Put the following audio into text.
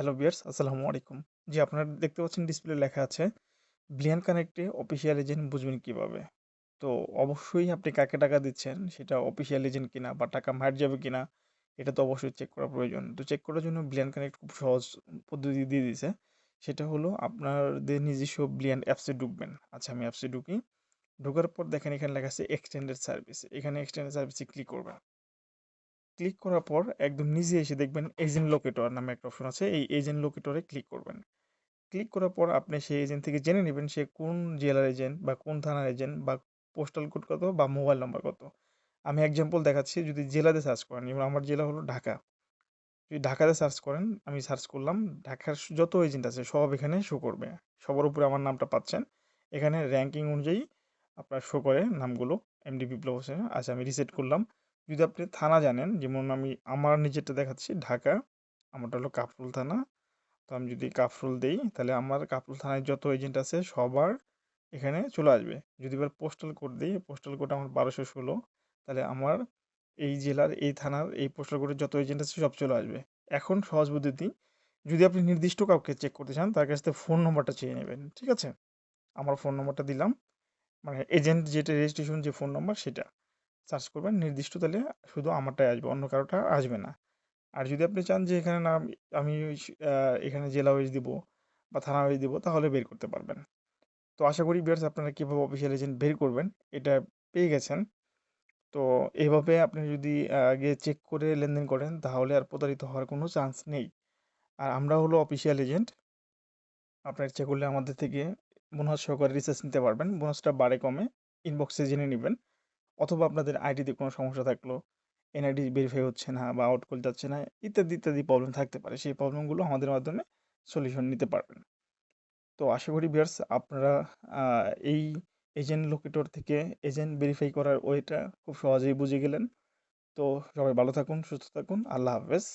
Hello viewers, আসসালামু আলাইকুম। জি, আপনারা দেখতে পাচ্ছেন ডিসপ্লে লেখা আছে ব্লিয়ান কানেক্টে অফিসিয়াল এজেন্ট বুঝবেন কিভাবে? তো অবশ্যই আপনি কাকে টাকা দিচ্ছেন সেটা অফিসিয়াল এজেন্ট কিনা বা টাকা মার যাবে কিনা এটা তো অবশ্যই চেক করা প্রয়োজন। তো চেক করার জন্য ব্লিয়ান কানেক্ট খুব সহজ পদ্ধতি দিয়ে দিয়েছে। সেটা হলো আপনাদের নিজস্ব ব্লিয়ান অ্যাপসে ঢুকবেন। আচ্ছা, আমি অ্যাপসে ঢুকি। ঢোকার পর দেখেন এখানে লেখা আছে এক্সটেন্ডেড সার্ভিস। এখানে এক্সটেন্ডেড সার্ভিসে ক্লিক করবেন। ক্লিক করার পর একদম নিচে এসে দেখবেন এজেন্ট লোকেটর নামে একটা অপশন আছে। এই এজেন্ট লোকেটরে ক্লিক করবেন। ক্লিক করার পর আপনি সেই এজেন্ট থেকে জেনে নেবেন সে কোন জেলার এজেন্ট বা কোন থানার এজেন্ট বা পোস্টাল কোড কত বা মোবাইল নাম্বার কত। আমি এক্সাম্পল দেখাচ্ছি, যদি জেলাতে সার্চ করেন, যেমন আমার জেলা হলো ঢাকা। যদি ঢাকাতে সার্চ করেন, আমি সার্চ করলাম, ঢাকার যত এজেন্ট আছে সব এখানে শো করবে। সবার উপরে আমার নামটা পাচ্ছেন। এখানে র্যাঙ্কিং অনুযায়ী আপনার শো করে নামগুলো। এমডি বিপ্লব হোসেন। আচ্ছা, আমি রিসেট করলাম। যদি আপনি থানা জানেন, যেমন আমি আমার নিজেরটা দেখাচ্ছি ঢাকা, আমারটা হলো কাফরুল থানা। তো আমি যদি কাফরুল দেই তাহলে আমার কাফরুল থানায় যত এজেন্ট আছে সবার এখানে চলে আসবে। যদি এবার পোস্টাল কোড দিই, পোস্টাল কোড আমার 1216, তাহলে আমার এই জেলার এই থানার এই পোস্টাল কোডের যত এজেন্ট আছে সব চলে আসবে। এখন সহজ পদ্ধতি, যদি আপনি নির্দিষ্ট কাউকে চেক করতে চান তার কাছ থেকে ফোন নম্বরটা চেয়ে নেবেন, ঠিক আছে? আমার ফোন নম্বরটা দিলাম, মানে এজেন্ট যেটা রেজিস্ট্রেশন যে ফোন নম্বর সেটা সার্চ করবেন নির্দিষ্ট, তাহলে শুধু আমারটাই আসবে, অন্য কারোটা আসবে না। আর যদি আপনি চান যে এখানে নাম আমি এখানে জেলা ওয়াইজ দিব বা থানা ওয়াইজ দিব, তাহলে বের করতে পারবেন। তো আশা করি ভিউয়ার্স আপনারা কীভাবে অফিসিয়াল এজেন্ট বের করবেন এটা পেয়ে গেছেন। তো এভাবে আপনি যদি গিয়ে চেক করে লেনদেন করেন তাহলে আর প্রতারিত হওয়ার কোনো চান্স নেই। আর আমরা হলো অফিসিয়াল এজেন্ট। আপনার ইচ্ছা করলে আমাদের থেকে বোনাস সহকারে রিচার্জ নিতে পারবেন। বোনাসটা বাড়ে কমে ইনবক্সে জেনে নেবেন। অথবা আপনাদের আইডিতে কোনো সমস্যা থাকলো, এনআইডি ভেরিফাই হচ্ছে না বা আউট কল যাচ্ছে না, ইত্যাদি ইত্যাদি প্রবলেম থাকতে পারে। সেই প্রবলেমগুলো আমাদের মাধ্যমে সলিউশন নিতে পারবেন। তো আশা করি ভিউয়ার্স আপনারা এই এজেন্ট লোকেটর থেকে এজেন্ট ভেরিফাই করার ওয়েটা খুব সহজেই বুঝে গেলেন। তো সবাই ভালো থাকুন, সুস্থ থাকুন। আল্লাহ হাফেজ।